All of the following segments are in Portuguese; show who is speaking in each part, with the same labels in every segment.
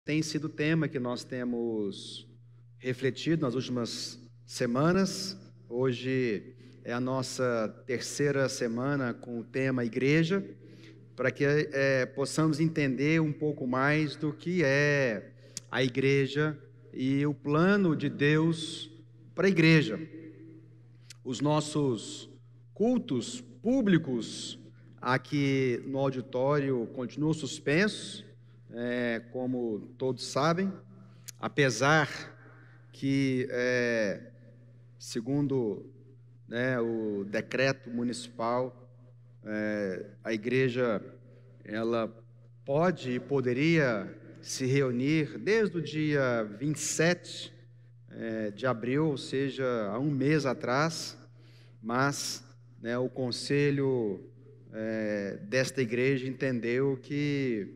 Speaker 1: Tem sido o tema que nós temos refletido nas últimas semanas. Hoje é a nossa terceira semana com o tema Igreja, para que possamos entender um pouco mais do que é a igreja e o plano de Deus para a igreja. Os nossos cultos públicos aqui no auditório continuam suspensos, como todos sabem, apesar que, segundo o decreto municipal, a igreja ela pode e poderia se reunir desde o dia 27 de abril, ou seja, há um mês atrás, mas o conselho desta igreja entendeu que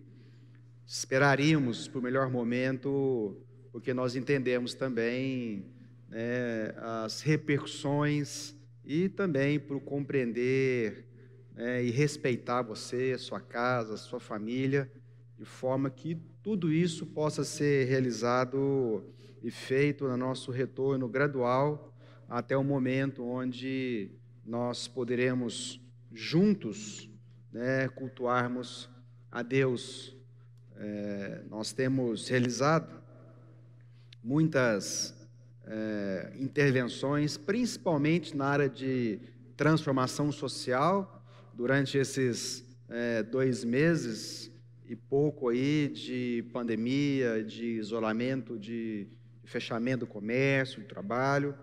Speaker 1: esperaríamos por melhor momento, porque nós entendemos também as repercussões e também por compreender e respeitar você, a sua casa, a sua família, de forma que tudo isso possa ser realizado e feito no nosso retorno gradual até o momento onde nós poderemos juntos cultuarmos a Deus. Nós temos realizado muitas intervenções, principalmente na área de transformação social, durante esses 2 meses e pouco aí de pandemia, de isolamento, de fechamento do comércio, do trabalho.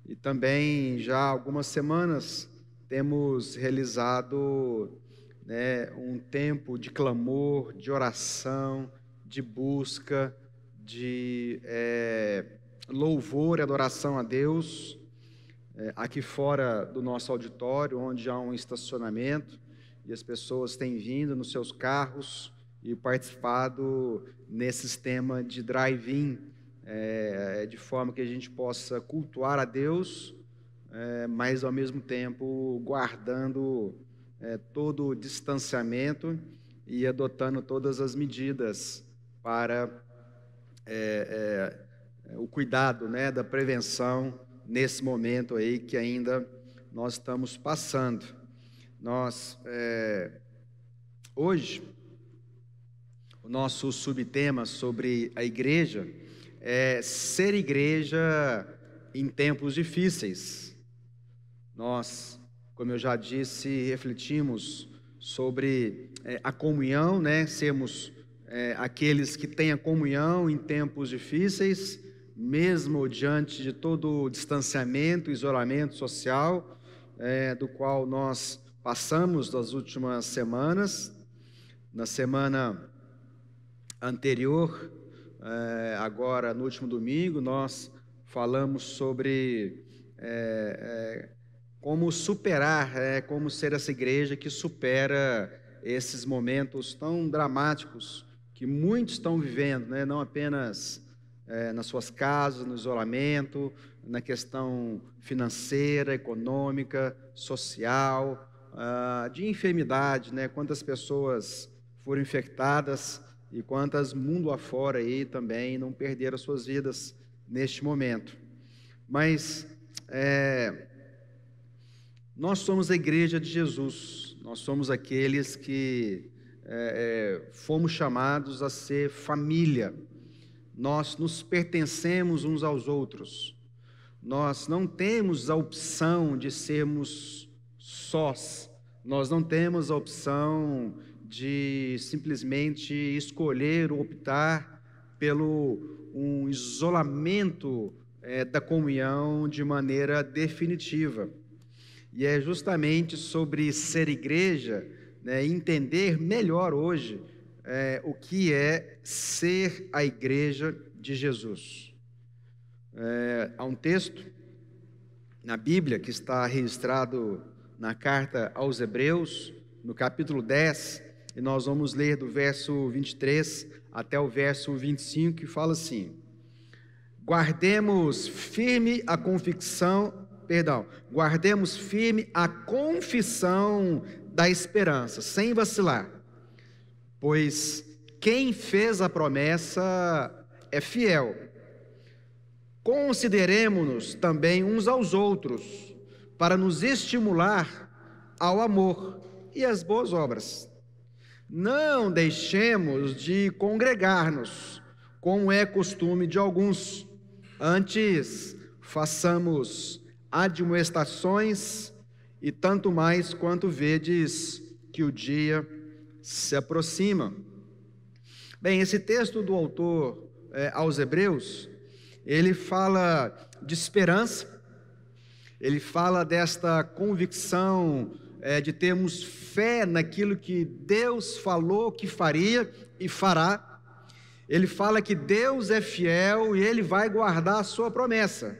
Speaker 1: E também já há algumas semanas temos realizado um tempo de clamor, de oração, de busca, de louvor e adoração a Deus, aqui fora do nosso auditório, onde há um estacionamento, e as pessoas têm vindo nos seus carros e participado nesse sistema de drive-in, de forma que a gente possa cultuar a Deus, mas ao mesmo tempo guardando todo o distanciamento e adotando todas as medidas para o cuidado da prevenção nesse momento aí que ainda nós estamos passando. Nós, hoje, o nosso subtema sobre a igreja é ser igreja em tempos difíceis. Nós, como eu já disse, refletimos sobre a comunhão, sermos aqueles que têm a comunhão em tempos difíceis, mesmo diante de todo o distanciamento, isolamento social, do qual nós passamos nas últimas semanas. Na semana anterior, agora no último domingo, nós falamos sobre como superar, como ser essa igreja que supera esses momentos tão dramáticos que muitos estão vivendo, não apenas nas suas casas, no isolamento, na questão financeira, econômica, social, de enfermidade, quantas pessoas foram infectadas e quantas mundo afora aí também não perderam as suas vidas neste momento. Mas nós somos a igreja de Jesus, nós somos aqueles que fomos chamados a ser família, nós nos pertencemos uns aos outros, nós não temos a opção de sermos sós, nós não temos a opção de simplesmente escolher ou optar pelo um isolamento da comunhão de maneira definitiva. E é justamente sobre ser igreja, entender melhor hoje o que é ser a igreja de Jesus. Há um texto na Bíblia que está registrado na carta aos Hebreus, no capítulo 10, e nós vamos ler do verso 23 até o verso 25, que fala assim: guardemos firme a confissão da esperança, sem vacilar, pois quem fez a promessa é fiel. Consideremo-nos também uns aos outros, para nos estimular ao amor e às boas obras. Não deixemos de congregar-nos, como é costume de alguns. Antes, façamos admoestações, e tanto mais quanto vedes que o dia se aproxima. Bem, esse texto do autor aos Hebreus, ele fala de esperança, ele fala desta convicção de termos fé naquilo que Deus falou que faria e fará. Ele fala que Deus é fiel e Ele vai guardar a sua promessa.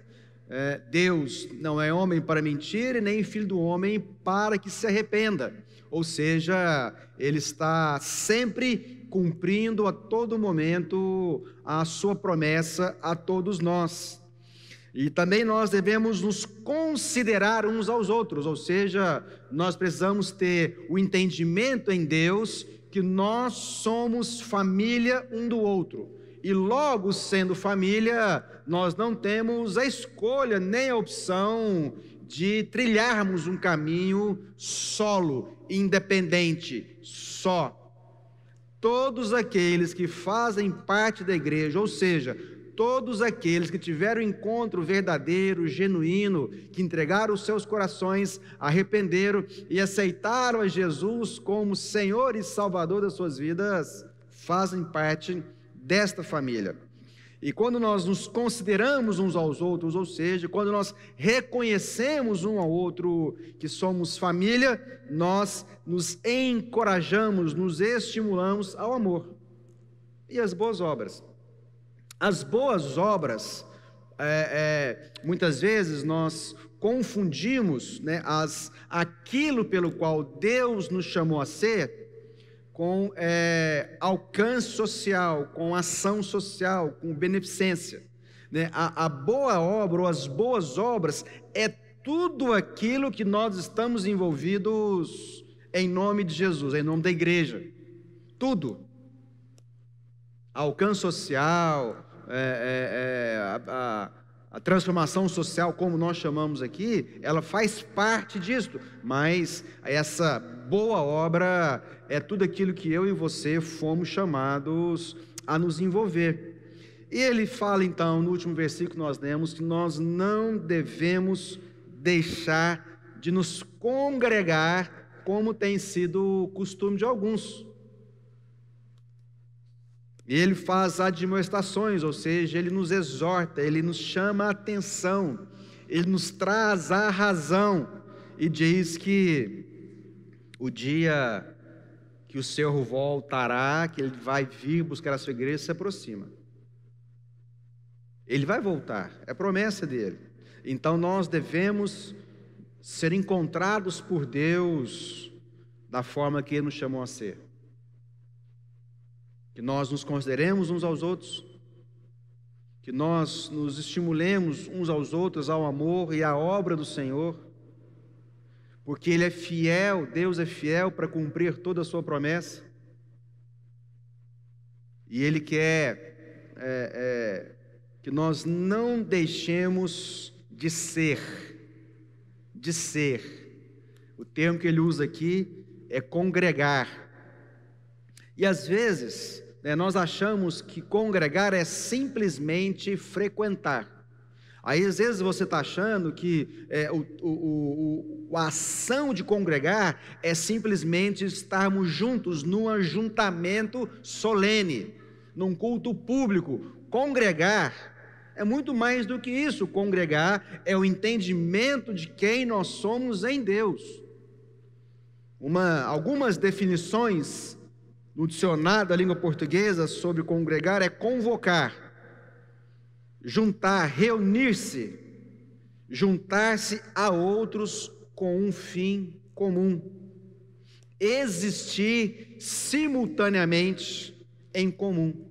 Speaker 1: Deus não é homem para mentir, e nem filho do homem para que se arrependa. Ou seja, Ele está sempre cumprindo a todo momento a sua promessa a todos nós. E também nós devemos nos considerar uns aos outros, ou seja, nós precisamos ter o entendimento em Deus que nós somos família um do outro. E logo sendo família, nós não temos a escolha nem a opção de trilharmos um caminho solo, independente, só. Todos aqueles que fazem parte da igreja, ou seja, todos aqueles que tiveram um encontro verdadeiro, genuíno, que entregaram os seus corações, arrependeram e aceitaram a Jesus como Senhor e Salvador das suas vidas, fazem parte desta família. E quando nós nos consideramos uns aos outros, ou seja, quando nós reconhecemos um ao outro que somos família, nós nos encorajamos, nos estimulamos ao amor e às boas obras. As boas obras, muitas vezes nós confundimos, né, aquilo pelo qual Deus nos chamou a ser com alcance social, com ação social, com beneficência, né? A boa obra ou as boas obras é tudo aquilo que nós estamos envolvidos em nome de Jesus, em nome da igreja, tudo. Alcance social, a transformação social, como nós chamamos aqui, ela faz parte disso, mas essa boa obra é tudo aquilo que eu e você fomos chamados a nos envolver. E ele fala então, no último versículo que nós lemos, que nós não devemos deixar de nos congregar, como tem sido o costume de alguns. E ele faz admoestações, ou seja, ele nos exorta, ele nos chama a atenção, ele nos traz a razão e diz que o dia que o Senhor voltará, que ele vai vir buscar a sua igreja, se aproxima. Ele vai voltar, é promessa dele. Então nós devemos ser encontrados por Deus da forma que ele nos chamou a ser. Que nós nos consideremos uns aos outros, que nós nos estimulemos uns aos outros ao amor e à obra do Senhor, porque Ele é fiel, Deus é fiel para cumprir toda a sua promessa, e Ele quer que nós não deixemos de ser, o termo que Ele usa aqui é congregar, e às vezes nós achamos que congregar é simplesmente frequentar. Aí às vezes você está achando que a ação de congregar é simplesmente estarmos juntos num ajuntamento solene, num culto público. Congregar é muito mais do que isso. Congregar é o entendimento de quem nós somos em Deus. Algumas definições no dicionário da língua portuguesa sobre congregar é convocar, juntar, reunir-se, juntar-se a outros com um fim comum, existir simultaneamente em comum.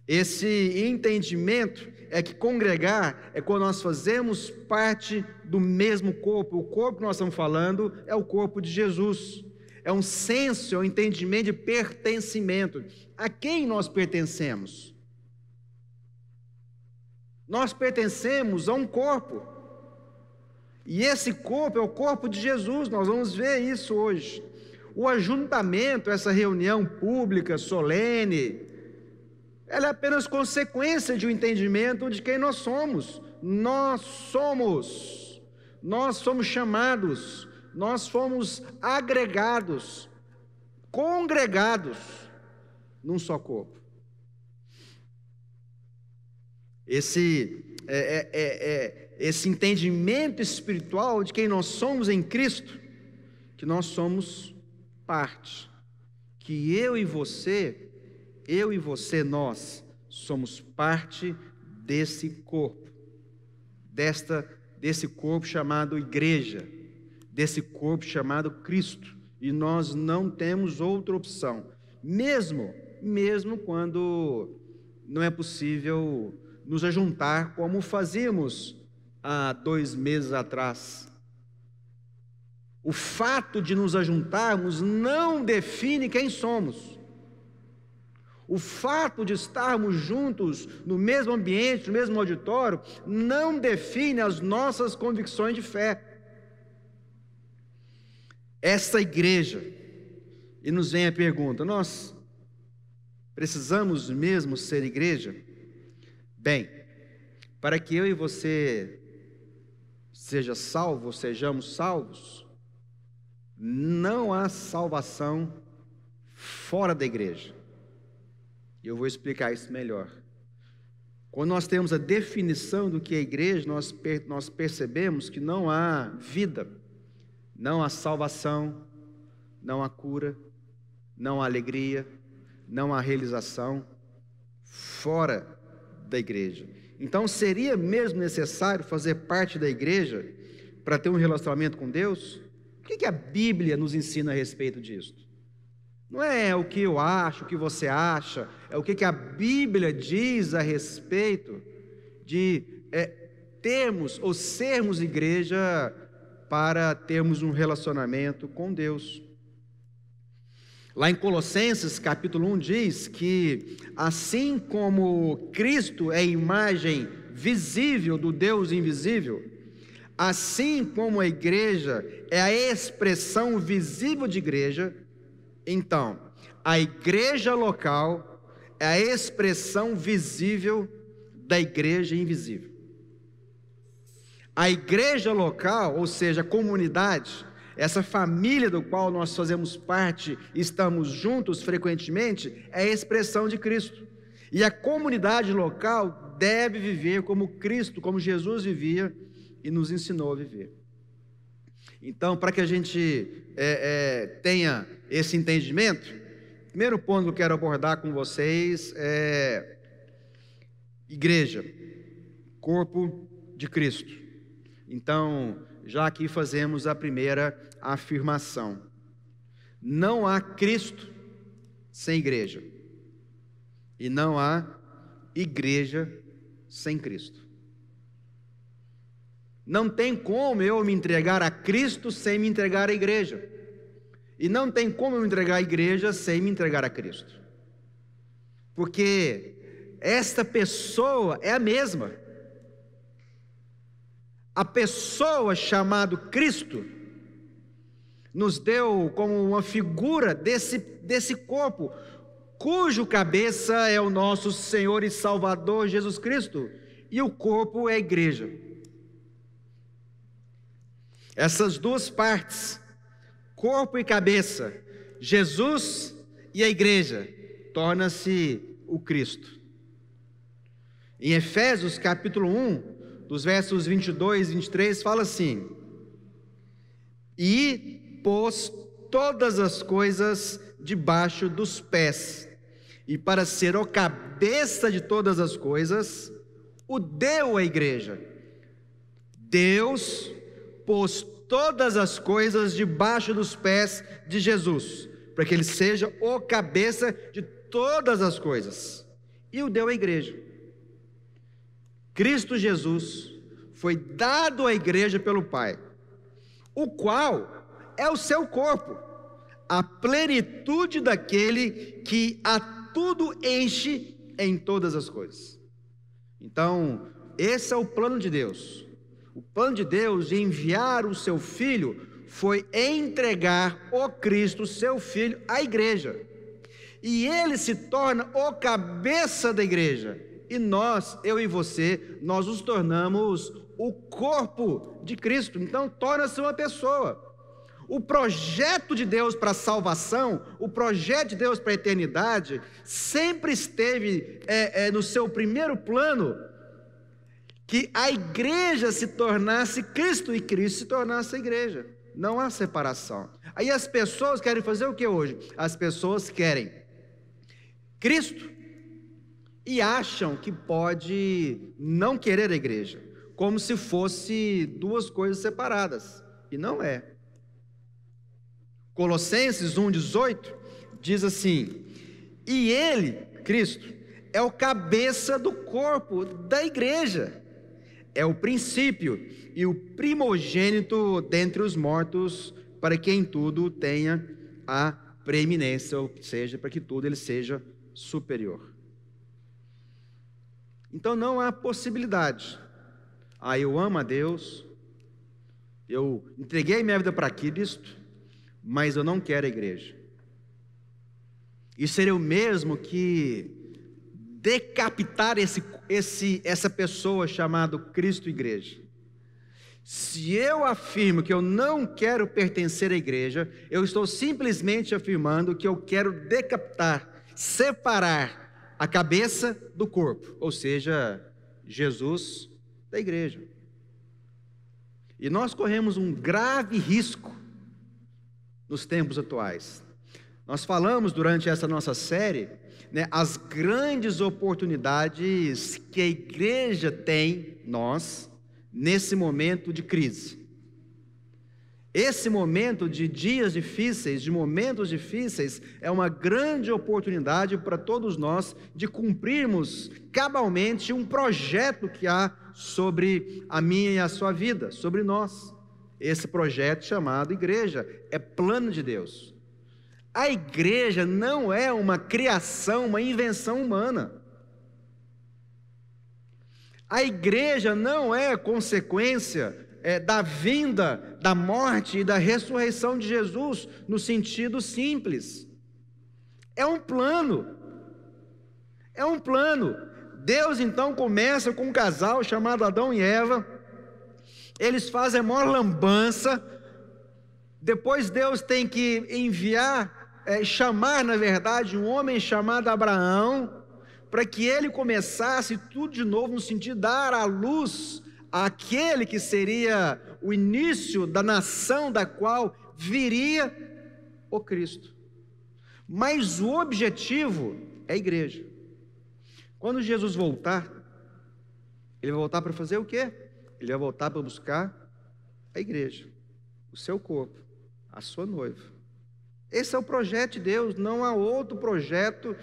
Speaker 1: Esse entendimento é que congregar é quando nós fazemos parte do mesmo corpo. O corpo que nós estamos falando é o corpo de Jesus. é um senso, é um entendimento de pertencimento. A quem nós pertencemos? Nós pertencemos a um corpo, e esse corpo é o corpo de Jesus. Nós vamos ver isso hoje. O ajuntamento, essa reunião pública, solene, ela é apenas consequência de um entendimento de quem nós somos. Nós somos chamados, nós fomos agregados, congregados num só corpo. Esse entendimento espiritual de quem nós somos em Cristo, que nós somos parte, que eu e você, nós somos parte desse corpo, desse corpo chamado igreja, desse corpo chamado Cristo, e nós não temos outra opção, mesmo quando não é possível nos ajuntar como fazíamos há 2 meses atrás. O fato de nos ajuntarmos não define quem somos. O fato de estarmos juntos no mesmo ambiente, no mesmo auditório, não define as nossas convicções de fé. Essa igreja, e nos vem a pergunta: nós precisamos mesmo ser igreja? Bem, para que eu e você sejamos salvos, não há salvação fora da igreja. E eu vou explicar isso melhor. Quando nós temos a definição do que é igreja, nós percebemos que não há vida, não há salvação, não há cura, não há alegria, não há realização fora da igreja. Então, seria mesmo necessário fazer parte da igreja para ter um relacionamento com Deus? O que a Bíblia nos ensina a respeito disso? Não é o que eu acho, o que você acha, é o que a Bíblia diz a respeito de termos ou sermos igreja para termos um relacionamento com Deus. Lá em Colossenses capítulo 1 diz que assim como Cristo é a imagem visível do Deus invisível, assim como a igreja é a expressão visível de igreja, então a igreja local é a expressão visível da igreja invisível. A igreja local, ou seja, a comunidade, essa família do qual nós fazemos parte, estamos juntos frequentemente, é a expressão de Cristo. E a comunidade local deve viver como Cristo, como Jesus vivia e nos ensinou a viver. Então, para que a gente tenha esse entendimento, o primeiro ponto que eu quero abordar com vocês é igreja, corpo de Cristo. Então, já aqui fazemos a primeira afirmação: não há Cristo sem igreja, e não há igreja sem Cristo. Não tem como eu me entregar a Cristo sem me entregar à igreja, e não tem como eu me entregar à igreja sem me entregar a Cristo, porque esta pessoa é a mesma. A pessoa chamada Cristo nos deu como uma figura desse corpo, cujo cabeça é o nosso Senhor e Salvador Jesus Cristo, e o corpo é a igreja. Essas duas partes, corpo e cabeça, Jesus e a igreja, torna-se o Cristo. Em Efésios capítulo 1, dos versos 22 e 23, fala assim: e pôs todas as coisas debaixo dos pés, e para ser o cabeça de todas as coisas, o deu à igreja. Deus pôs todas as coisas debaixo dos pés de Jesus, para que ele seja o cabeça de todas as coisas, e o deu à igreja. Cristo Jesus foi dado à igreja pelo Pai, o qual é o seu corpo, a plenitude daquele que a tudo enche em todas as coisas. Então, esse é o plano de Deus. O plano de Deus de enviar o seu Filho foi entregar o Cristo, seu Filho, à igreja. E ele se torna o cabeça da igreja. E nós, eu e você, nós nos tornamos o corpo de Cristo. Então, torna-se uma pessoa. O projeto de Deus para a salvação, o projeto de Deus para a eternidade, sempre esteve no seu primeiro plano, que a igreja se tornasse Cristo e Cristo se tornasse a igreja. Não há separação. Aí as pessoas querem fazer o que hoje? As pessoas querem Cristo e acham que pode não querer a igreja, como se fosse duas coisas separadas, e não é. Colossenses 1,18 diz assim: e ele, Cristo, é o cabeça do corpo da igreja, é o princípio e o primogênito dentre os mortos, para que em tudo tenha a preeminência, ou seja, para que tudo ele seja superior. Então não há possibilidade. Eu amo a Deus, eu entreguei minha vida para Cristo, mas eu não quero a igreja. Isso seria o mesmo que decapitar essa pessoa chamada Cristo Igreja. Se eu afirmo que eu não quero pertencer à igreja, eu estou simplesmente afirmando que eu quero decapitar, separar a cabeça do corpo, ou seja, Jesus da igreja. E nós corremos um grave risco nos tempos atuais. Nós falamos durante essa nossa série, as grandes oportunidades que a igreja tem, nesse momento de crise. Esse momento de dias difíceis, de momentos difíceis, é uma grande oportunidade para todos nós de cumprirmos cabalmente um projeto que há sobre a minha e a sua vida, sobre nós. Esse projeto chamado igreja é plano de Deus. A igreja não é uma criação, uma invenção humana. A igreja não é consequência da vinda, da morte e da ressurreição de Jesus, no sentido simples. É um plano. É um plano. Deus então começa com um casal chamado Adão e Eva. Eles fazem a maior lambança. Depois Deus tem que chamar na verdade um homem chamado Abraão, para que ele começasse tudo de novo, no sentido de dar à luz àquele que seria o início da nação da qual viria o Cristo. Mas o objetivo é a igreja. Quando Jesus voltar, ele vai voltar para fazer o quê? Ele vai voltar para buscar a igreja, o seu corpo, a sua noiva. Esse é o projeto de Deus, não há outro projeto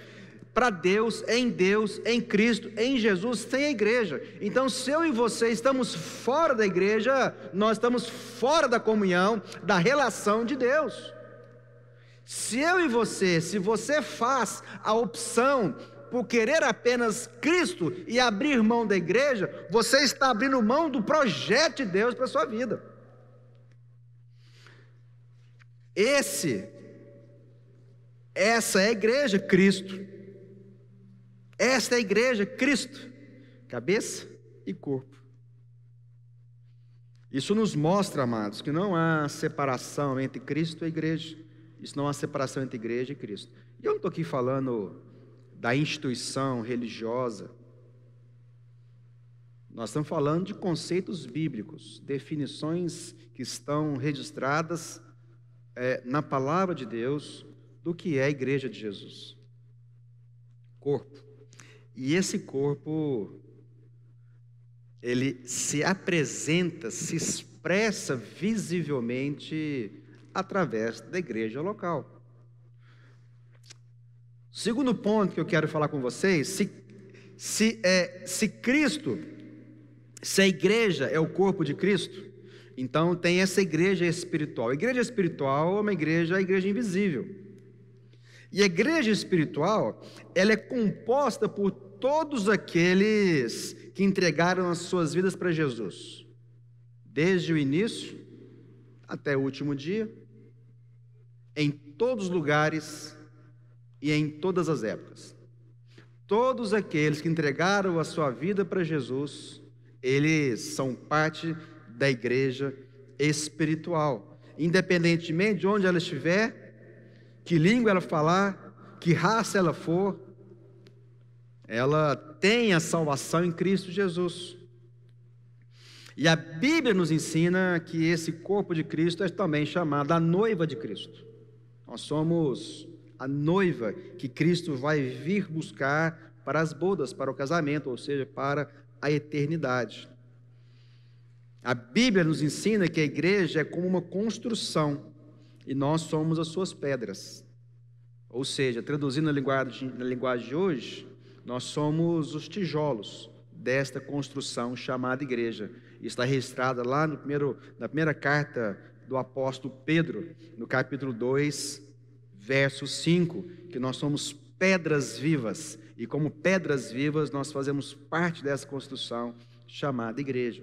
Speaker 1: para Deus, em Cristo, em Jesus, sem a igreja. Então, se eu e você estamos fora da igreja, nós estamos fora da comunhão, da relação de Deus. Se você faz a opção por querer apenas Cristo e abrir mão da igreja, você está abrindo mão do projeto de Deus para a sua vida. Essa é a igreja, Cristo. Esta é a igreja, Cristo, cabeça e corpo. Isso nos mostra, amados, que não há separação entre Cristo e a igreja. Isso não há separação entre a igreja e Cristo. E eu não estou aqui falando da instituição religiosa. Nós estamos falando de conceitos bíblicos, definições que estão registradas na palavra de Deus do que é a igreja de Jesus. Corpo. E esse corpo, ele se apresenta, se expressa visivelmente através da igreja local. Segundo ponto que eu quero falar com vocês, se a igreja é o corpo de Cristo, Então tem essa igreja espiritual. A igreja espiritual é uma igreja, a igreja invisível. E a igreja espiritual, ela é composta por todos aqueles que entregaram as suas vidas para Jesus, desde o início até o último dia, em todos os lugares e em todas as épocas. Todos aqueles que entregaram a sua vida para Jesus, eles são parte da igreja espiritual, independentemente de onde ela estiver, que língua ela falar, que raça ela for, ela tem a salvação em Cristo Jesus. E a Bíblia nos ensina que esse corpo de Cristo é também chamado a noiva de Cristo. Nós somos a noiva que Cristo vai vir buscar para as bodas, para o casamento, ou seja, para a eternidade. A Bíblia nos ensina que a igreja é como uma construção, e nós somos as suas pedras. Ou seja, traduzindo na linguagem de hoje, nós somos os tijolos desta construção chamada igreja. Está registrada lá na primeira carta do apóstolo Pedro, no capítulo 2, verso 5, que nós somos pedras vivas, e como pedras vivas nós fazemos parte dessa construção chamada igreja.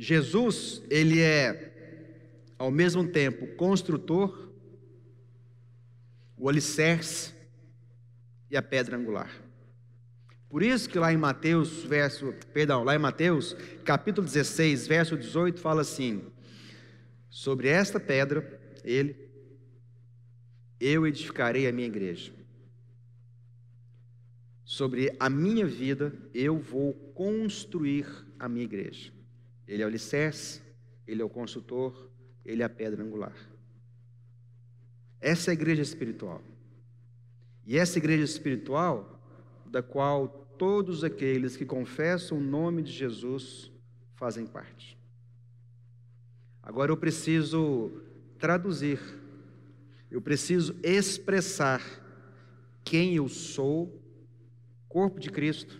Speaker 1: Jesus, ele é ao mesmo tempo construtor, o alicerce e a pedra angular. Por isso que lá em Mateus, capítulo 16, verso 18, fala assim: sobre esta pedra, eu edificarei a minha igreja. Sobre a minha vida, eu vou construir a minha igreja. Ele é o alicerce, ele é o construtor, ele é a pedra angular. Essa é a igreja espiritual. E essa igreja espiritual, da qual todos aqueles que confessam o nome de Jesus fazem parte. Agora eu preciso traduzir, eu preciso expressar quem eu sou, corpo de Cristo,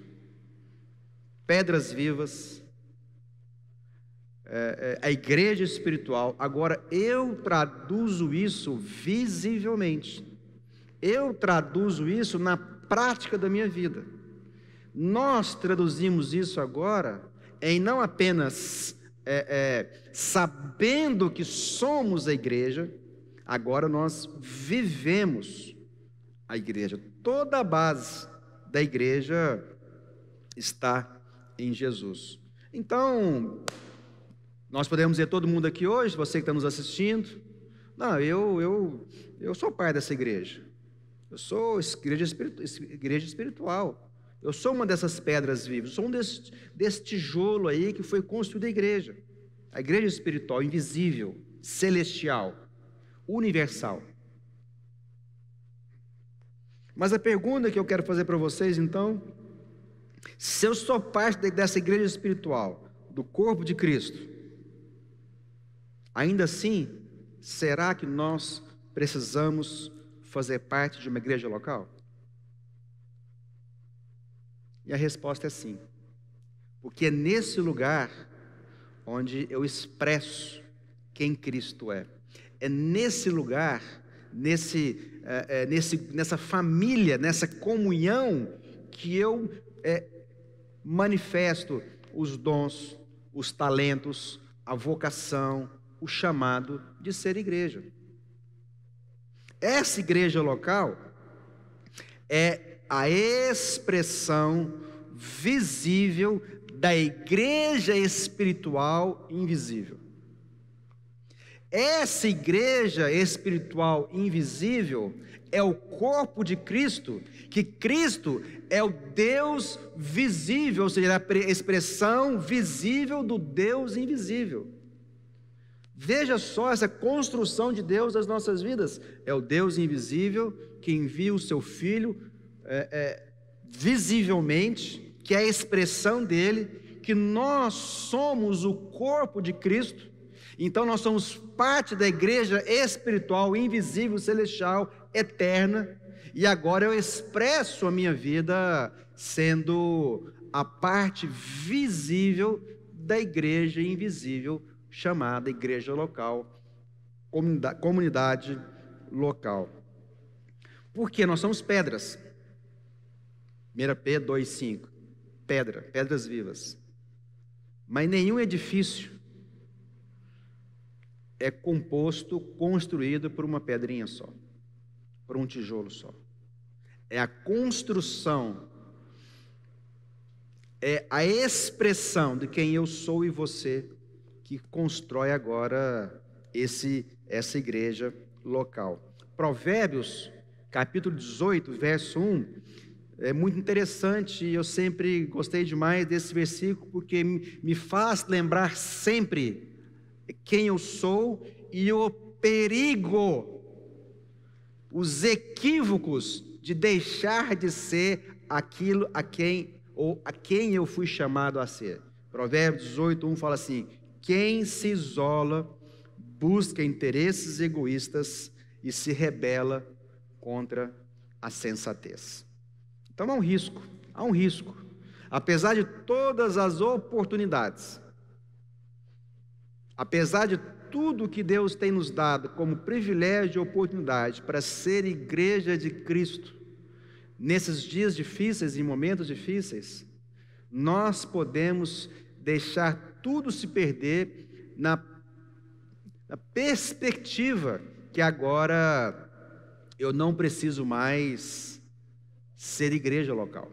Speaker 1: pedras vivas, a igreja espiritual. Agora eu traduzo isso visivelmente, eu traduzo isso na prática da minha vida. Nós traduzimos isso agora em não apenas sabendo que somos a igreja, agora nós vivemos a igreja. Toda a base da igreja está em Jesus. Então, nós podemos dizer, todo mundo aqui hoje, você que está nos assistindo, não, eu sou parte dessa igreja, eu sou igreja espiritual, eu sou uma dessas pedras vivas, eu sou um desse tijolo aí que foi construída a igreja espiritual, invisível, celestial, universal. Mas a pergunta que eu quero fazer para vocês, então, se eu sou parte dessa igreja espiritual, do corpo de Cristo, ainda assim, será que nós precisamos fazer parte de uma igreja local? E a resposta é sim, porque é nesse lugar onde eu expresso quem Cristo é. É nesse lugar, nessa família, nessa comunhão, que eu manifesto os dons, os talentos, a vocação, o chamado de ser igreja. Essa igreja local é a expressão visível da igreja espiritual invisível. Essa igreja espiritual invisível é o corpo de Cristo, que Cristo é o Deus visível, ou seja, a expressão visível do Deus invisível. Veja só essa construção de Deus nas nossas vidas. É o Deus invisível que envia o seu Filho visivelmente, que é a expressão dele, que nós somos o corpo de Cristo. Então nós somos parte da igreja espiritual, invisível, celestial, eterna, e agora eu expresso a minha vida sendo a parte visível da igreja invisível, chamada igreja local, comunidade local. Porque nós somos pedras. 1 Pedro 2,5. Pedras vivas. Mas nenhum edifício é construído por uma pedrinha só, por um tijolo só. É a construção, é a expressão de quem eu sou e você que constrói agora essa igreja local. Provérbios, capítulo 18, verso 1, é muito interessante, e eu sempre gostei demais desse versículo, porque me faz lembrar sempre quem eu sou e o perigo, os equívocos de deixar de ser aquilo a quem eu fui chamado a ser. Provérbios 18, 1 fala assim: quem se isola busca interesses egoístas e se rebela contra a sensatez. Então há um risco, apesar de todas as oportunidades, apesar de tudo que Deus tem nos dado como privilégio e oportunidade para ser igreja de Cristo, nesses dias difíceis e momentos difíceis, nós podemos deixar tudo se perder na perspectiva que agora eu não preciso mais ser igreja local.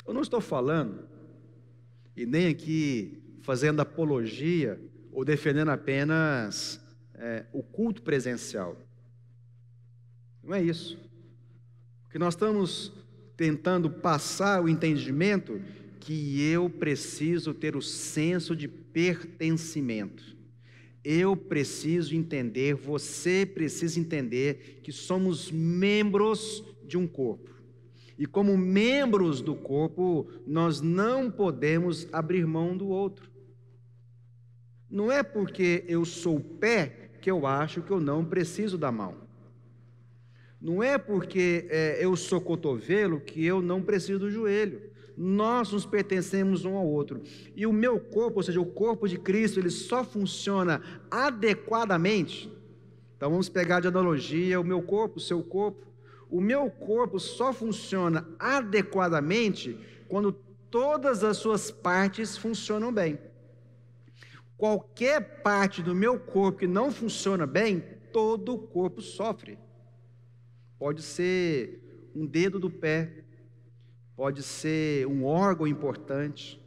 Speaker 1: Eu não estou falando, e nem aqui fazendo apologia ou defendendo apenas o culto presencial. Não é isso. Porque nós estamos tentando passar o entendimento que eu preciso ter o senso de pertencimento. Eu preciso entender, você precisa entender que somos membros de um corpo. E como membros do corpo, nós não podemos abrir mão do outro. Não é porque eu sou o pé que eu acho que eu não preciso da mão. Não é porque eu sou cotovelo que eu não preciso do joelho. Nós nos pertencemos um ao outro. E o meu corpo, ou seja, o corpo de Cristo, ele só funciona adequadamente. Então vamos pegar de analogia o meu corpo, o seu corpo. O meu corpo só funciona adequadamente quando todas as suas partes funcionam bem. Qualquer parte do meu corpo que não funciona bem, todo o corpo sofre. Pode ser um dedo do pé, pode ser um órgão importante,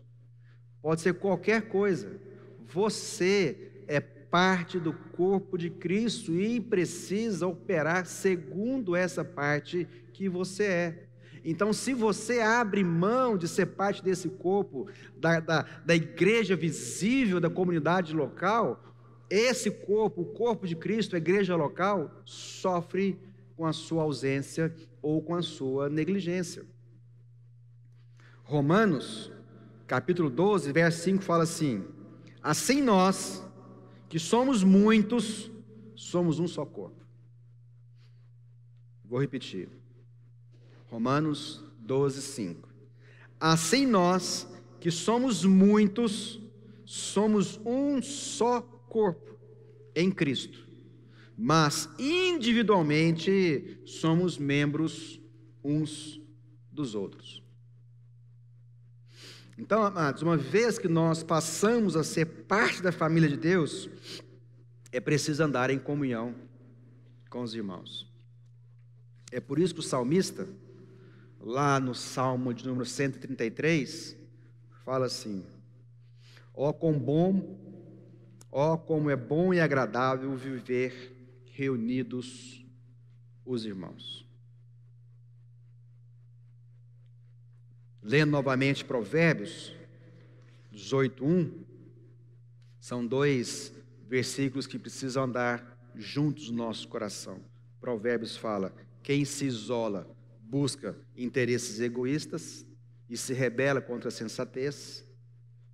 Speaker 1: pode ser qualquer coisa. Você é parte do corpo de Cristo e precisa operar segundo essa parte que você é. Então, se você abre mão de ser parte desse corpo, da igreja visível, da comunidade local, esse corpo, o corpo de Cristo, a igreja local, sofre com a sua ausência ou com a sua negligência. Romanos, capítulo 12, verso 5 fala assim: assim nós, que somos muitos, somos um só corpo. Vou repetir. Romanos 12, 5. Assim nós, que somos muitos, somos um só corpo em Cristo, mas individualmente somos membros uns dos outros. Então, amados, uma vez que nós passamos a ser parte da família de Deus, é preciso andar em comunhão com os irmãos. É por isso que o salmista, lá no Salmo de número 133, fala assim: ó como é bom e agradável viver reunidos os irmãos. Lendo novamente Provérbios 18:1, são dois versículos que precisam andar juntos no nosso coração. Provérbios fala: quem se isola busca interesses egoístas e se rebela contra a sensatez.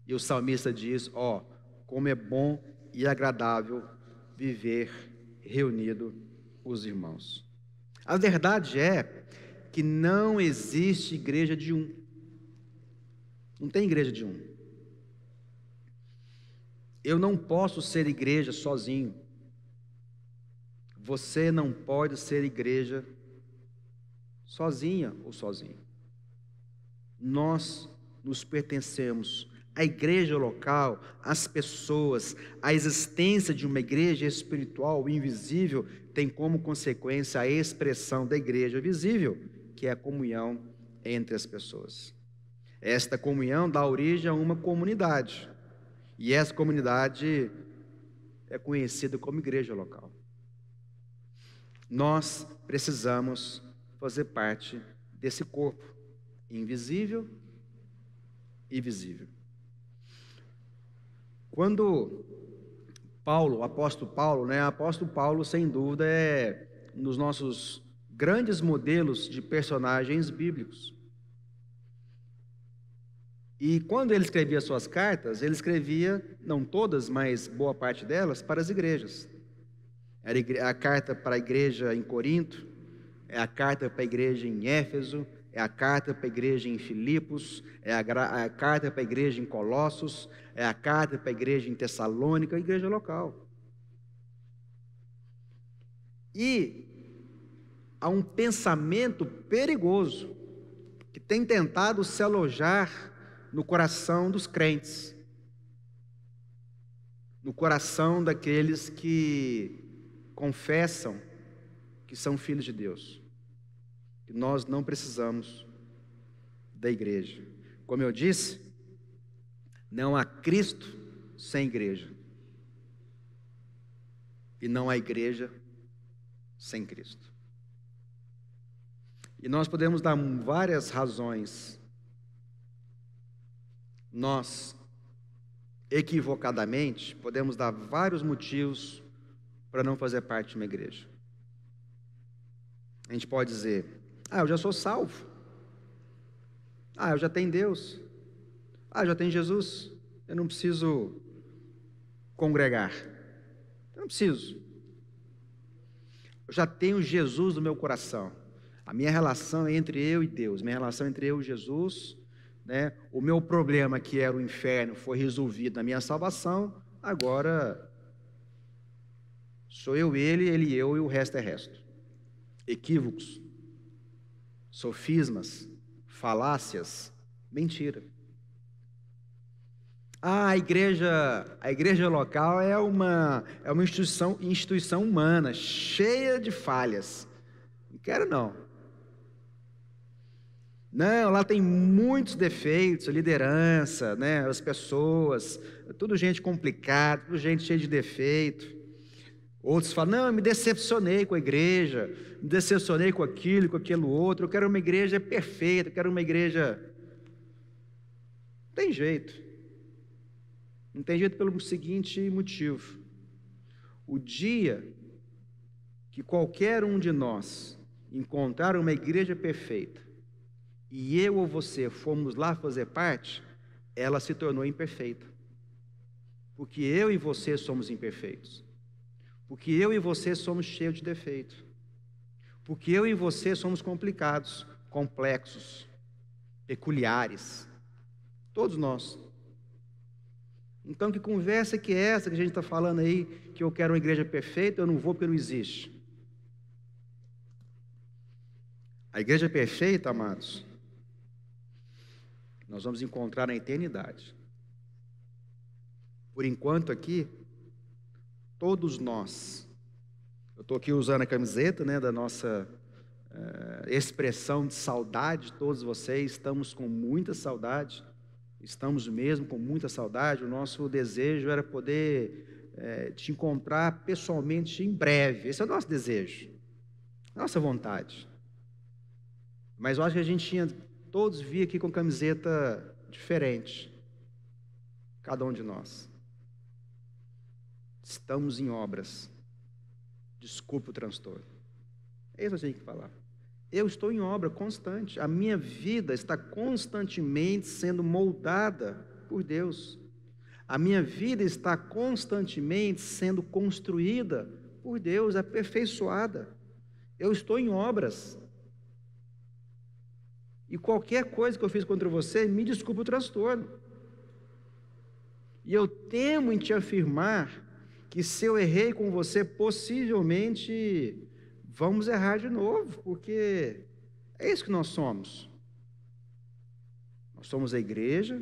Speaker 1: E o salmista diz: ó, como é bom e agradável viver reunido os irmãos. A verdade é que não existe igreja de um. Não tem igreja de um. Eu não posso ser igreja sozinho. Você não pode ser igreja sozinha ou sozinho. Nós nos pertencemos à igreja local, às pessoas. A existência de uma igreja espiritual invisível tem como consequência a expressão da igreja visível, que é a comunhão entre as pessoas. Esta comunhão dá origem a uma comunidade, e essa comunidade é conhecida como igreja local. Nós precisamos fazer parte desse corpo, invisível e visível. Quando Paulo, o apóstolo Paulo, sem dúvida, é um dos nossos grandes modelos de personagens bíblicos. E quando ele escrevia suas cartas, ele escrevia, não todas, mas boa parte delas, para as igrejas. Era a carta para a igreja em Corinto, é a carta para a igreja em Éfeso, é a carta para a igreja em Filipos, é a carta para a igreja em Colossos, é a carta para a igreja em Tessalônica, a igreja local. E há um pensamento perigoso que tem tentado se alojar no coração dos crentes, no coração daqueles que confessam que são filhos de Deus. E nós não precisamos da igreja. Como eu disse, não há Cristo sem igreja. E não há igreja sem Cristo. E nós podemos dar várias razões. Nós, equivocadamente, podemos dar vários motivos para não fazer parte de uma igreja. A gente pode dizer: eu já sou salvo. Eu já tenho Deus. Eu já tenho Jesus. Eu não preciso congregar. Eu não preciso. Eu já tenho Jesus no meu coração. A minha relação é entre eu e Deus. Minha relação é entre eu e Jesus, né? O meu problema, que era o inferno, foi resolvido na minha salvação. Agora sou eu, ele, eu, e o resto é resto. Equívocos, sofismas, falácias, mentira. A igreja local é uma instituição humana, cheia de falhas. Não quero não. Não, lá tem muitos defeitos, a liderança, né, as pessoas, tudo gente complicada, tudo gente cheia de defeito. Outros falam: não, eu me decepcionei com a igreja, me decepcionei com aquilo, com aquilo outro, eu quero uma igreja perfeita, eu quero uma igreja... Não tem jeito. Não tem jeito pelo seguinte motivo: o dia que qualquer um de nós encontrar uma igreja perfeita, e eu ou você fomos lá fazer parte, ela se tornou imperfeita. Porque eu e você somos imperfeitos. Porque eu e você somos cheios de defeito. Porque eu e você somos complicados, complexos, peculiares. Todos nós. Então, que conversa que é essa que a gente está falando aí, que eu quero uma igreja perfeita, eu não vou porque não existe? A igreja perfeita, amados, nós vamos encontrar na eternidade. Por enquanto aqui, todos nós, eu estou aqui usando a camiseta, né, da nossa expressão de saudade, todos vocês, estamos com muita saudade, estamos mesmo com muita saudade. O nosso desejo era poder te encontrar pessoalmente em breve. Esse é o nosso desejo, nossa vontade. Mas eu acho que a gente todos vir aqui com camiseta diferente, cada um de nós. Estamos em obras. Desculpe o transtorno. É isso que eu tenho que falar. Eu estou em obra constante. A minha vida está constantemente sendo moldada por Deus. A minha vida está constantemente sendo construída por Deus, aperfeiçoada. Eu estou em obras. E qualquer coisa que eu fiz contra você, me desculpe o transtorno. E eu temo em te afirmar que se eu errei com você, possivelmente vamos errar de novo, porque é isso que nós somos. Nós somos a igreja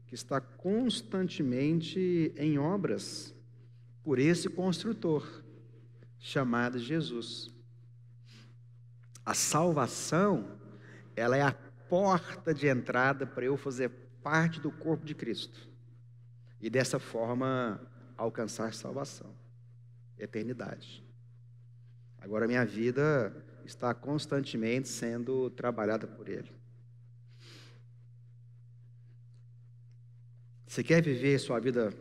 Speaker 1: que está constantemente em obras por esse construtor, chamado Jesus. A salvação, ela é a porta de entrada para eu fazer parte do corpo de Cristo. E dessa forma, alcançar salvação, eternidade. Agora, minha vida está constantemente sendo trabalhada por Ele. Você quer viver sua vida?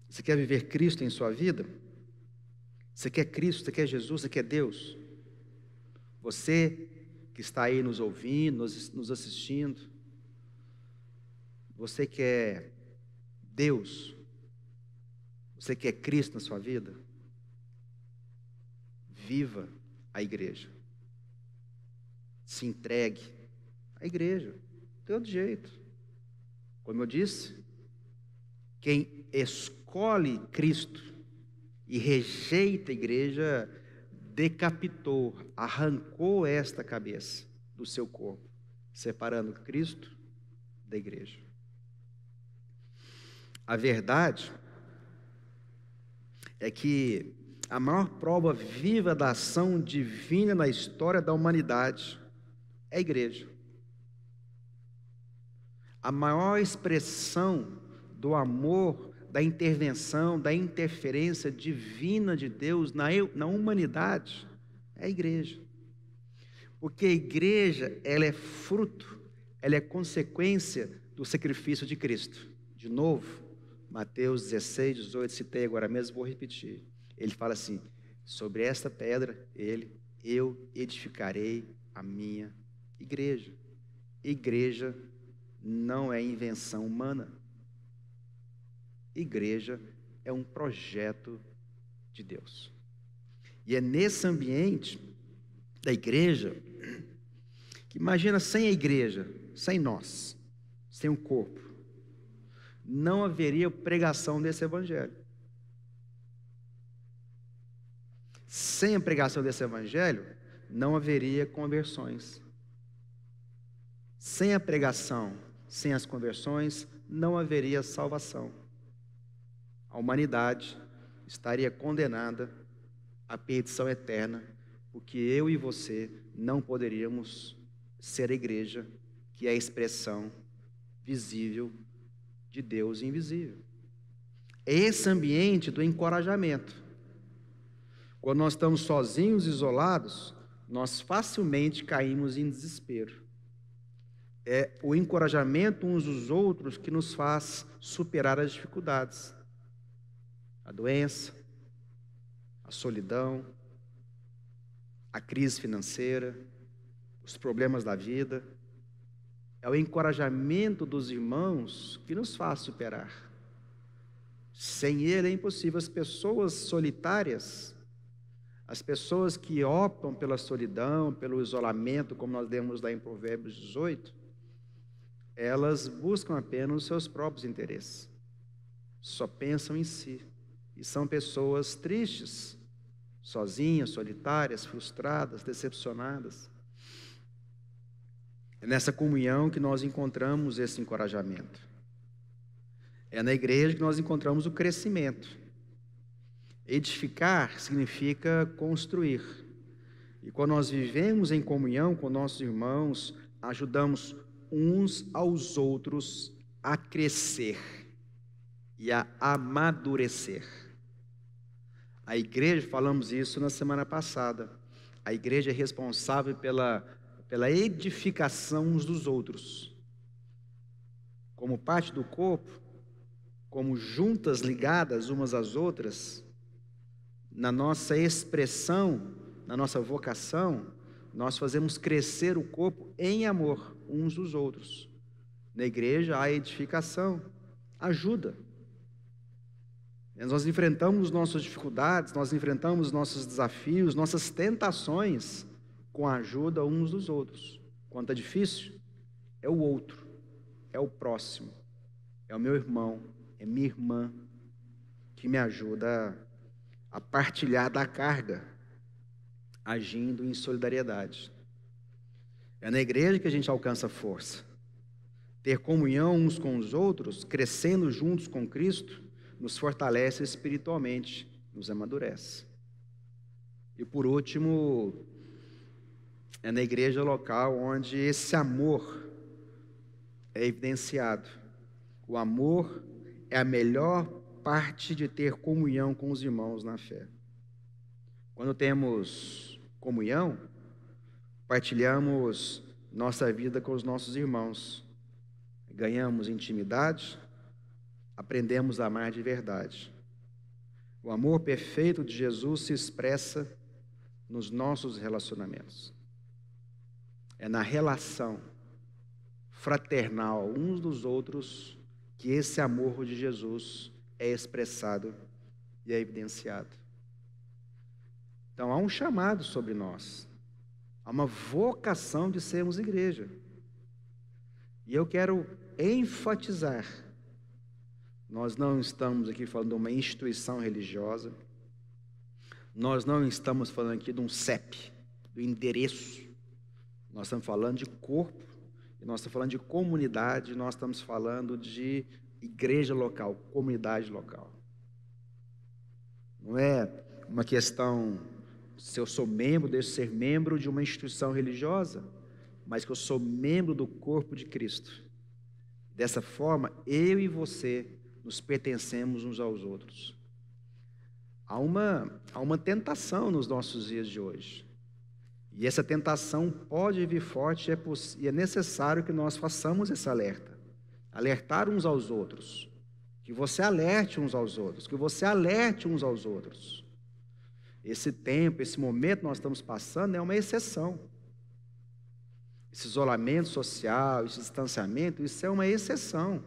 Speaker 1: Você quer viver Cristo em sua vida? Você quer Cristo? Você quer Jesus? Você quer Deus? Você que está aí nos ouvindo, nos assistindo, você quer Deus? Você quer Cristo na sua vida? Viva a igreja. Se entregue à igreja. De todo jeito. Como eu disse, quem escolhe Cristo e rejeita a igreja, decapitou, arrancou esta cabeça do seu corpo, separando Cristo da igreja. A verdade é que a maior prova viva da ação divina na história da humanidade é a igreja. A maior expressão do amor, da intervenção, da interferência divina de Deus na humanidade é a igreja. Porque a igreja, ela é fruto, ela é consequência do sacrifício de Cristo. De novo, Mateus 16, 18, citei agora mesmo, vou repetir. Ele fala assim: sobre esta pedra, eu edificarei a minha igreja. Igreja não é invenção humana. Igreja é um projeto de Deus. E é nesse ambiente da igreja que, imagina, sem a igreja, sem nós, sem o corpo, não haveria pregação desse evangelho. Sem a pregação desse evangelho, não haveria conversões. Sem a pregação, sem as conversões, não haveria salvação. A humanidade estaria condenada à perdição eterna, porque eu e você não poderíamos ser a igreja, que é a expressão visível de Deus invisível. É esse ambiente do encorajamento. Quando nós estamos sozinhos, isolados, nós facilmente caímos em desespero. É o encorajamento uns dos outros que nos faz superar as dificuldades. A doença, a solidão, a crise financeira, os problemas da vida. É o encorajamento dos irmãos que nos faz superar. Sem ele é impossível. As pessoas solitárias, as pessoas que optam pela solidão, pelo isolamento, como nós lemos lá em Provérbios 18, elas buscam apenas os seus próprios interesses. Só pensam em si. E são pessoas tristes, sozinhas, solitárias, frustradas, decepcionadas. É nessa comunhão que nós encontramos esse encorajamento. É na igreja que nós encontramos o crescimento. Edificar significa construir. E quando nós vivemos em comunhão com nossos irmãos, ajudamos uns aos outros a crescer e a amadurecer. A igreja, falamos isso na semana passada, a igreja é responsável pela edificação uns dos outros. Como parte do corpo, como juntas ligadas umas às outras, na nossa expressão, na nossa vocação, nós fazemos crescer o corpo em amor uns dos outros. Na igreja há edificação, ajuda. Nós enfrentamos nossas dificuldades, nós enfrentamos nossos desafios, nossas tentações com a ajuda uns dos outros. Quando é difícil, é o outro, é o próximo, é o meu irmão, é minha irmã, que me ajuda a partilhar da carga, agindo em solidariedade. É na igreja que a gente alcança força. Ter comunhão uns com os outros, crescendo juntos com Cristo, nos fortalece espiritualmente, nos amadurece. E por último, é na igreja local onde esse amor é evidenciado. O amor é a melhor parte de ter comunhão com os irmãos na fé. Quando temos comunhão, partilhamos nossa vida com os nossos irmãos, ganhamos intimidade, aprendemos a amar de verdade. O amor perfeito de Jesus se expressa nos nossos relacionamentos. É na relação fraternal uns dos outros que esse amor de Jesus é expressado e é evidenciado. Então há um chamado sobre nós, há uma vocação de sermos igreja. E eu quero enfatizar, nós não estamos aqui falando de uma instituição religiosa, nós não estamos falando aqui de um CEP, do endereço, nós estamos falando de corpo, nós estamos falando de comunidade, nós estamos falando de igreja local, comunidade local. Não é uma questão se eu sou membro, deixo de ser membro de uma instituição religiosa, mas que eu sou membro do corpo de Cristo. Dessa forma, eu e você nos pertencemos uns aos outros. Há uma tentação nos nossos dias de hoje. E essa tentação pode vir forte e é necessário que nós façamos esse alerta. Alertar uns aos outros. Que você alerte uns aos outros. Que você alerte uns aos outros. Esse tempo, esse momento que nós estamos passando é uma exceção. Esse isolamento social, esse distanciamento, isso é uma exceção.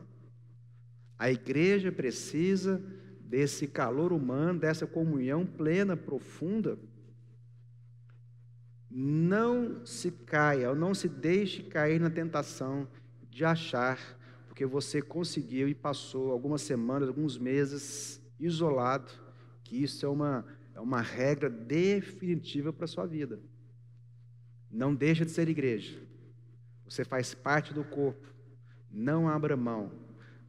Speaker 1: A igreja precisa desse calor humano, dessa comunhão plena, profunda. Não se caia, ou não se deixe cair na tentação de achar, porque você conseguiu e passou algumas semanas, alguns meses isolado, que isso é uma regra definitiva para a sua vida. Não deixa de ser igreja. Você faz parte do corpo. Não abra mão.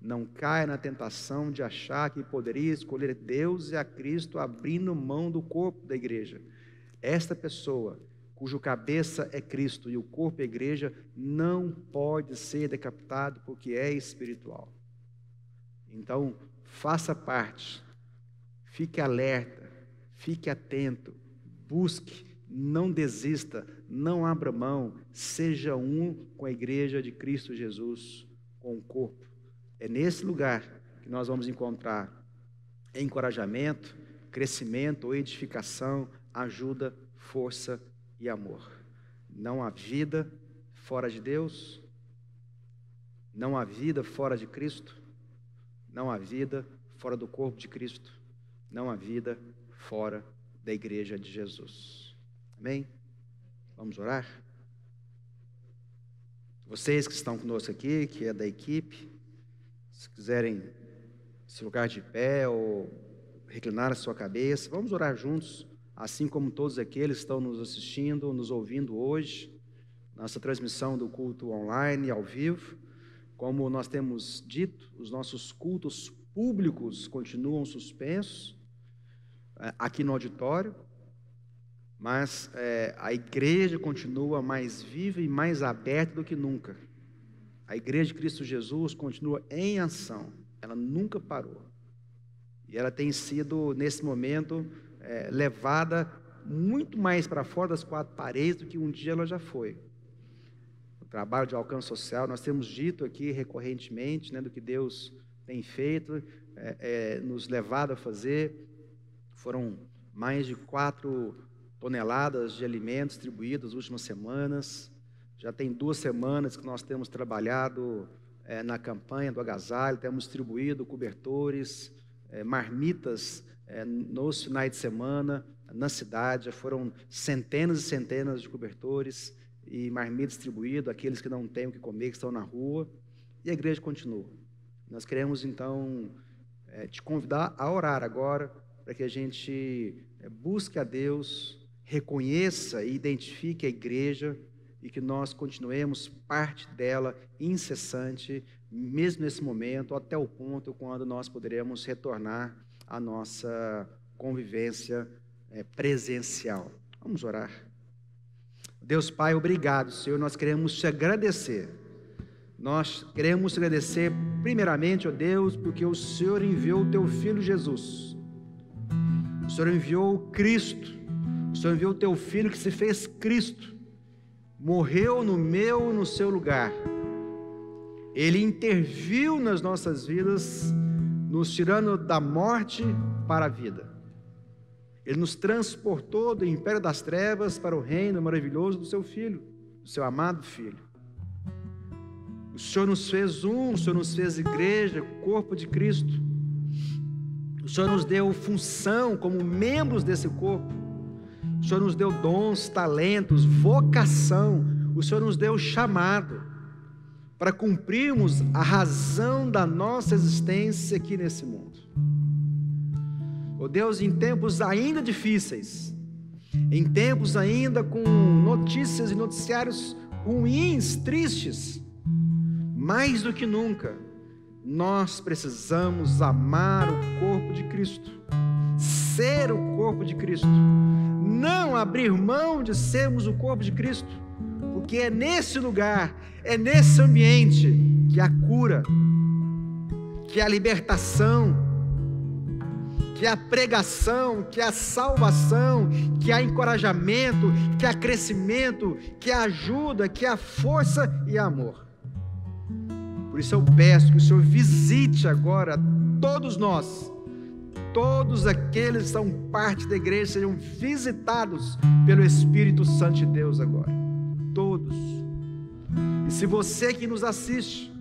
Speaker 1: Não caia na tentação de achar que poderia escolher Deus e a Cristo abrindo mão do corpo da igreja. Esta pessoa, cujo cabeça é Cristo e o corpo é a igreja, não pode ser decapitado porque é espiritual. Então, faça parte, fique alerta, fique atento, busque, não desista, não abra mão, seja um com a igreja de Cristo Jesus, com o corpo. É nesse lugar que nós vamos encontrar encorajamento, crescimento, edificação, ajuda, força e amor. Não há vida fora de Deus, não há vida fora de Cristo, não há vida fora do corpo de Cristo, não há vida fora da igreja de Jesus. Amém? Vamos orar? Vocês que estão conosco aqui, que é da equipe, se quiserem se colocar de pé ou reclinar a sua cabeça, vamos orar juntos, assim como todos aqueles que estão nos assistindo, nos ouvindo hoje, nossa transmissão do culto online, ao vivo. Como nós temos dito, os nossos cultos públicos continuam suspensos aqui no auditório, mas a igreja continua mais viva e mais aberta do que nunca. A igreja de Cristo Jesus continua em ação, ela nunca parou. E ela tem sido, nesse momento, levada muito mais para fora das quatro paredes do que um dia ela já foi. O trabalho de alcance social, nós temos dito aqui recorrentemente, do que Deus tem feito, nos levado a fazer. Foram mais de 4 toneladas de alimentos distribuídos nas últimas semanas. Já tem 2 semanas que nós temos trabalhado na campanha do agasalho, temos distribuído cobertores, marmitas nos finais de semana, na cidade. Já foram centenas e centenas de cobertores, e marmita distribuído, aqueles que não têm o que comer, que estão na rua, e a igreja continua. Nós queremos, então, te convidar a orar agora, para que a gente busque a Deus, reconheça e identifique a igreja, e que nós continuemos parte dela, incessante, mesmo nesse momento, até o ponto quando nós poderemos retornar à nossa convivência presencial. Vamos orar. Deus Pai, obrigado, Senhor, nós queremos te agradecer. Nós queremos te agradecer primeiramente, ó Deus, porque o Senhor enviou o teu Filho Jesus. O Senhor enviou Cristo. O Senhor enviou o teu Filho que se fez Cristo. Morreu no meu e no seu lugar. Ele interviu nas nossas vidas, nos tirando da morte para a vida. Ele nos transportou do império das trevas para o reino maravilhoso do seu Filho, do seu amado Filho. O Senhor nos fez o Senhor nos fez igreja, corpo de Cristo. O Senhor nos deu função como membros desse corpo. O Senhor nos deu dons, talentos, vocação. O Senhor nos deu chamado para cumprirmos a razão da nossa existência aqui nesse mundo. Oh Deus, em tempos ainda difíceis, em tempos ainda com notícias e noticiários ruins, tristes, mais do que nunca, nós precisamos amar o corpo de Cristo, ser o corpo de Cristo, não abrir mão de sermos o corpo de Cristo, porque é nesse lugar, é nesse ambiente que há cura, que há libertação, que há pregação, que há salvação, que há encorajamento, que há crescimento, que há ajuda, que há força e amor. Por isso eu peço que o Senhor visite agora todos nós, todos aqueles que são parte da igreja, sejam visitados pelo Espírito Santo de Deus agora, todos. E se você que nos assiste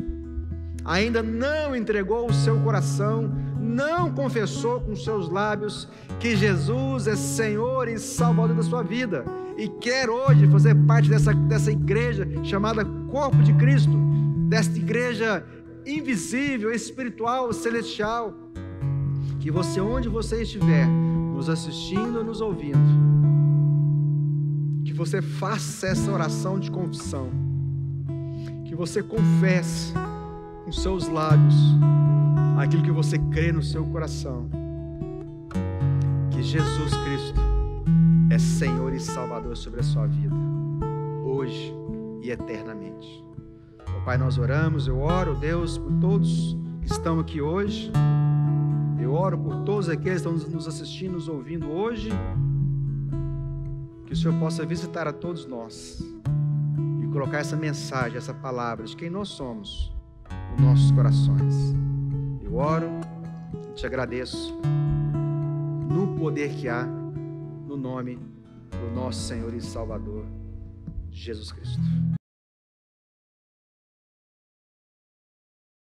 Speaker 1: ainda não entregou o seu coração, não confessou com seus lábios que Jesus é Senhor e Salvador da sua vida, e quer hoje fazer parte dessa igreja chamada Corpo de Cristo, desta igreja invisível, espiritual, celestial, que você, onde você estiver, nos assistindo ou nos ouvindo, que você faça essa oração de confissão, que você confesse com seus lábios aquilo que você crê no seu coração, que Jesus Cristo é Senhor e Salvador sobre a sua vida, hoje e eternamente. Pai, nós oramos, eu oro, Deus, por todos que estão aqui hoje, eu oro por todos aqueles que estão nos assistindo, nos ouvindo hoje, que o Senhor possa visitar a todos nós e colocar essa mensagem, essa palavra de quem nós somos nos nossos corações. Eu oro e te agradeço no poder que há no nome do nosso Senhor e Salvador, Jesus Cristo.